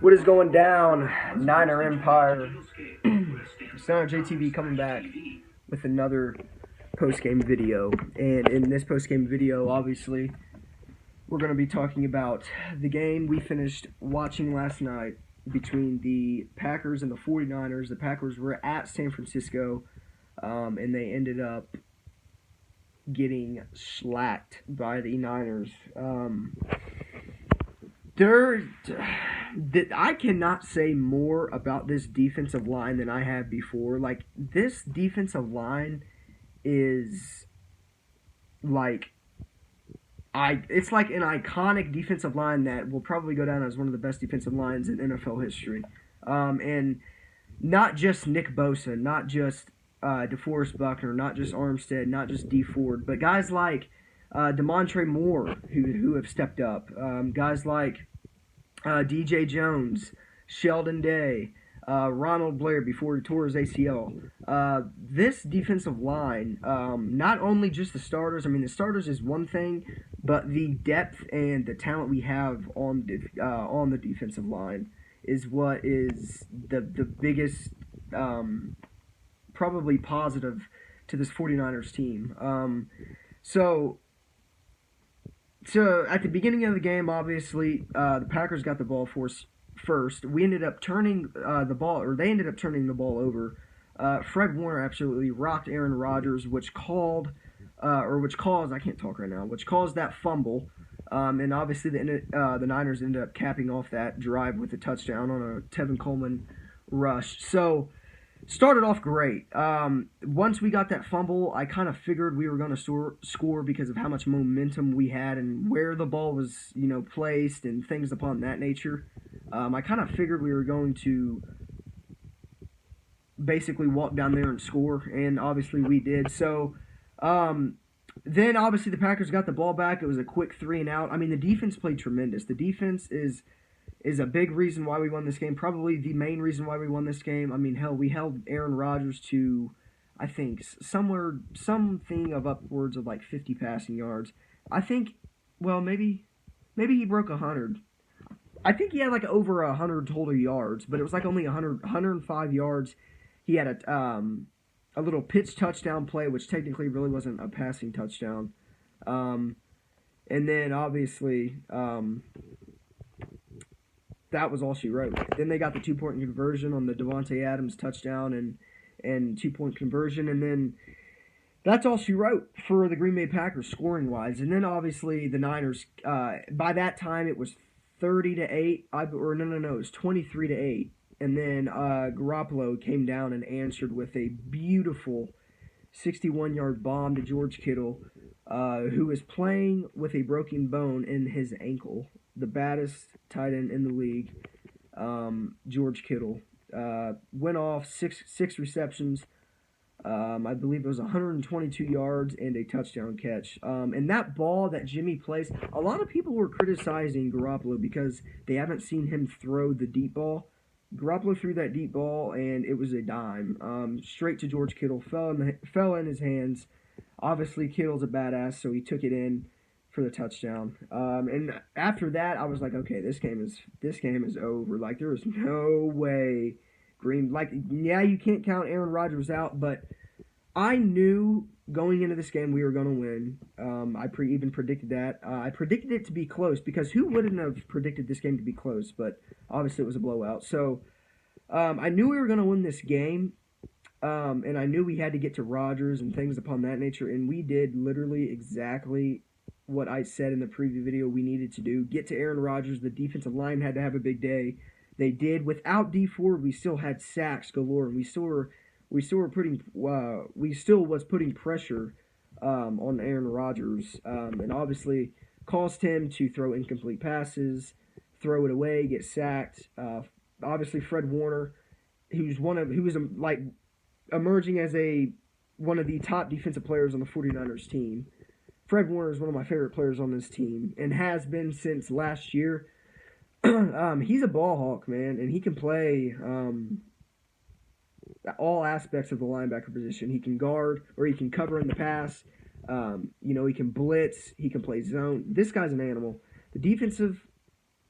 What is going down, Niner Empire? It's Niner JTV coming back with another post-game video. And in this post-game video, obviously, we're going to be talking about the game we finished watching last night between the Packers and the 49ers. The Packers were at San Francisco, and they ended up getting slacked by the Niners. I cannot say more about this defensive line than I have before. Like, this defensive line is like it's like an iconic defensive line that will probably go down as one of the best defensive lines in NFL history. And not just Nick Bosa, not just DeForest Buckner, not just Armstead, not just Dee Ford, but guys like Demontre Moore who have stepped up. Guys like DJ Jones, Sheldon Day, Ronald Blair before he tore his ACL. This defensive line, not only just the starters, I mean, the starters is one thing, but the depth and the talent we have on the defensive line is what is the biggest, probably positive to this 49ers team. So at the beginning of the game, obviously, the Packers got the ball for us first. We ended up turning they ended up turning the ball over. Fred Warner absolutely rocked Aaron Rodgers, which caused that fumble. And obviously the Niners ended up capping off that drive with a touchdown on a Tevin Coleman rush. So started off great. Once we got that fumble, I kind of figured we were going to score because of how much momentum we had and where the ball was, placed and things upon that nature. I kind of figured we were going to basically walk down there and score, and obviously we did. So then obviously the Packers got the ball back. It was a quick 3 and out. I mean, the defense played tremendous. The defense is a big reason why we won this game. Probably the main reason why we won this game. I mean, hell, we held Aaron Rodgers to, I think, something of upwards of like 50 passing yards. I think, well, maybe he broke 100. I think he had like over 100 total yards, but it was like only 105 yards. He had a little pitch touchdown play, which technically really wasn't a passing touchdown. And then obviously, that was all she wrote. Then they got the 2-point conversion on the Davante Adams touchdown and 2-point conversion, and then that's all she wrote for the Green Bay Packers scoring wise. And then obviously the Niners, by that time it was 30-8. It was 23-8. And then Garoppolo came down and answered with a beautiful 61-yard bomb to George Kittle, who is playing with a broken bone in his ankle. The baddest tight end in the league, George Kittle, went off six receptions. I believe it was 122 yards and a touchdown catch. And that ball that Jimmy plays, a lot of people were criticizing Garoppolo because they haven't seen him throw the deep ball. Garoppolo threw that deep ball, and it was a dime. Straight to George Kittle, fell in his hands. Obviously, Kittle's a badass, so he took it in for the touchdown. And after that, I was like, okay, this game is over. Like, there is no way you can't count Aaron Rodgers out, but I knew going into this game we were going to win. I even predicted that. I predicted it to be close because who wouldn't have predicted this game to be close? But obviously it was a blowout. So I knew we were going to win this game, and I knew we had to get to Rodgers and things upon that nature, and we did literally exactly what I said in the preview video we needed to do. Get to Aaron Rodgers. The defensive line had to have a big day. They did. Without Dee Ford, we still had sacks galore, and we still was putting pressure on Aaron Rodgers, and obviously caused him to throw incomplete passes, throw it away, get sacked. Obviously, Fred Warner, who was emerging as one of the top defensive players on the 49ers team. Fred Warner is one of my favorite players on this team and has been since last year. He's a ball hawk, man, and he can play all aspects of the linebacker position. He can guard or he can cover in the pass. He can blitz. He can play zone. This guy's an animal. The defensive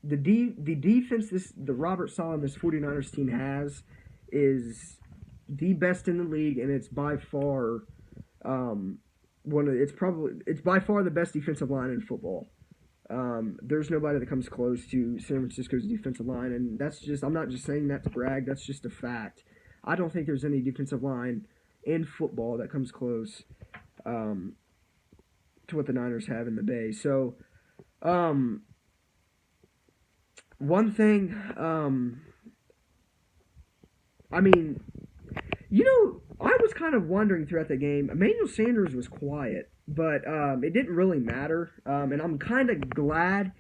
the defense the Robert Saleh this 49ers team has is the best in the league, and it's by far it's by far the best defensive line in football. There's nobody that comes close to San Francisco's defensive line, and I'm not just saying that to brag. That's just a fact. I don't think there's any defensive line in football that comes close to what the Niners have in the Bay. So, one thing, I mean, I was kind of wondering throughout the game. Emmanuel Sanders was quiet, but it didn't really matter. And I'm kind of glad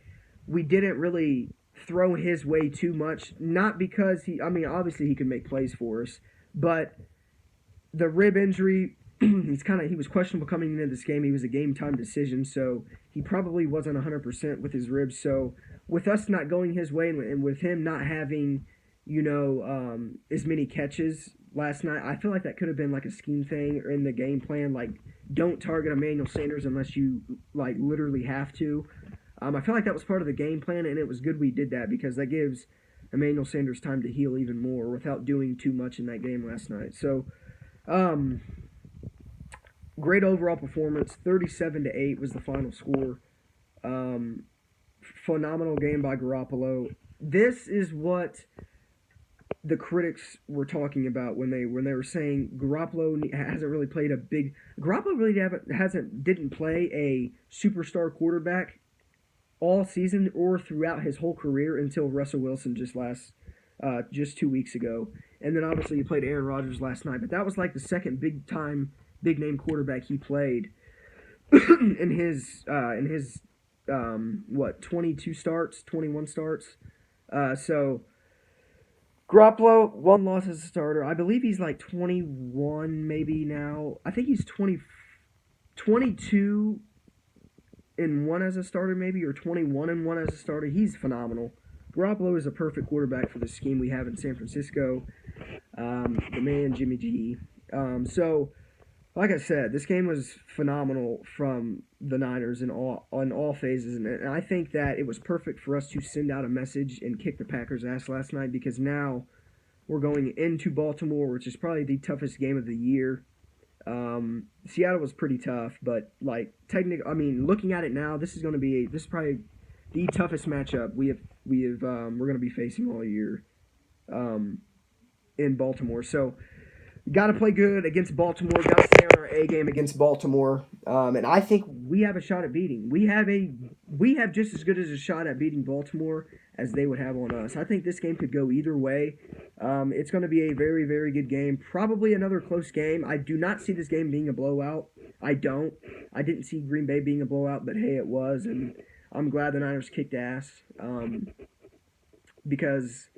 we didn't really throw his way too much. Not because obviously he could make plays for us, but the rib injury, he was questionable coming into this game. He was a game time decision, so he probably wasn't 100% with his ribs. So with us not going his way and with him not having, as many catches last night, I feel like that could have been like a scheme thing or in the game plan. Like, don't target Emmanuel Sanders unless you like literally have to. I feel like that was part of the game plan, and it was good we did that because that gives Emmanuel Sanders time to heal even more without doing too much in that game last night. So, great overall performance. 37-8 was the final score. Phenomenal game by Garoppolo. This is what the critics were talking about when they were saying Garoppolo hasn't really played Garoppolo really didn't play a superstar quarterback all season or throughout his whole career until Russell Wilson just 2 weeks ago. And then obviously he played Aaron Rodgers last night, but that was like the second big name quarterback he played in his 21 starts. So Garoppolo, one loss as a starter. I believe he's like 21 maybe now. I think he's 22 and 1 as a starter maybe, or 21 and 1 as a starter. He's phenomenal. Garoppolo is a perfect quarterback for the scheme we have in San Francisco. The man, Jimmy G. So, like I said, this game was phenomenal from the Niners in all phases, and I think that it was perfect for us to send out a message and kick the Packers' ass last night because now we're going into Baltimore, which is probably the toughest game of the year. Seattle was pretty tough, but looking at it now, this is probably the toughest matchup we're going to be facing all year in Baltimore. So, got to play good against Baltimore. Got to stay on our A game against Baltimore, and I think we have a shot at beating. We have just as good as a shot at beating Baltimore as they would have on us. I think this game could go either way. It's going to be a very, very good game. Probably another close game. I do not see this game being a blowout. I don't. I didn't see Green Bay being a blowout, but hey, it was, and I'm glad the Niners kicked ass because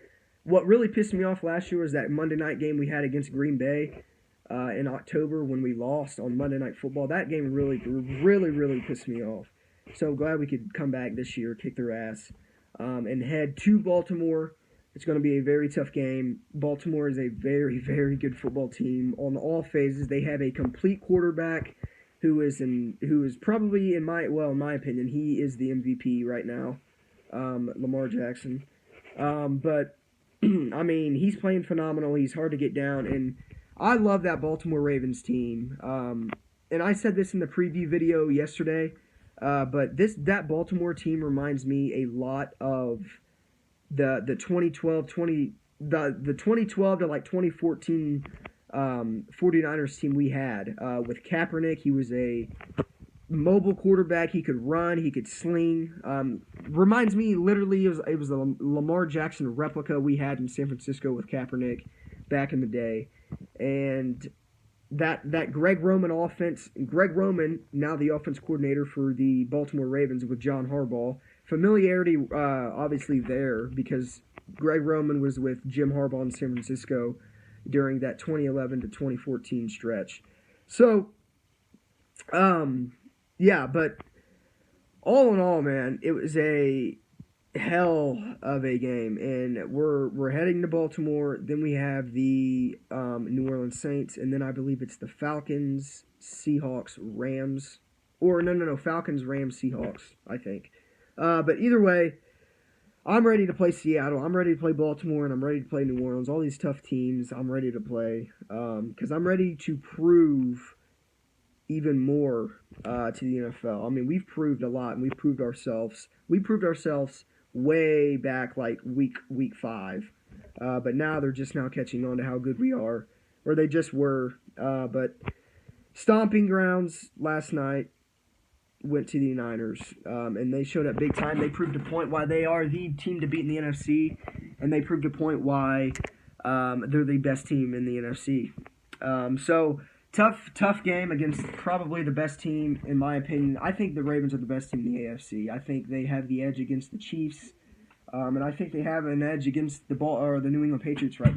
what really pissed me off last year was that Monday night game we had against Green Bay in October when we lost on Monday Night Football. That game really, really, really pissed me off. So glad we could come back this year, kick their ass, and head to Baltimore. It's going to be a very tough game. Baltimore is a very, very good football team on all phases. They have a complete quarterback who is probably, in my opinion, he is the MVP right now, Lamar Jackson. But he's playing phenomenal. He's hard to get down, and I love that Baltimore Ravens team. And I said this in the preview video yesterday, but that Baltimore team reminds me a lot of the 2012 to like 2014 49ers team we had with Kaepernick. He was a mobile quarterback. He could run. He could sling. Reminds me, literally, it was the Lamar Jackson replica we had in San Francisco with Kaepernick back in the day. And that Greg Roman offense, Greg Roman, now the offense coordinator for the Baltimore Ravens with John Harbaugh. Familiarity, obviously, there because Greg Roman was with Jim Harbaugh in San Francisco during that 2011 to 2014 stretch. So, yeah, but all in all, man, it was a hell of a game, and we're heading to Baltimore. Then we have the New Orleans Saints, and then I believe it's the Falcons, Seahawks, Rams, or no, Falcons, Rams, Seahawks, I think. But either way, I'm ready to play Seattle. I'm ready to play Baltimore, and I'm ready to play New Orleans. All these tough teams, I'm ready to play because I'm ready to prove even more to the NFL. I mean, we've proved a lot, and we've proved ourselves. We proved ourselves way back, like week 5, but now they're just now catching on to how good we are, or they just were. But stomping grounds last night went to the Niners, and they showed up big time. They proved a point why they are the team to beat in the NFC, and they proved a point why they're the best team in the NFC. So tough game against probably the best team in my opinion. I think the Ravens are the best team in the AFC. I think they have the edge against the Chiefs, and I think they have an edge against the New England Patriots right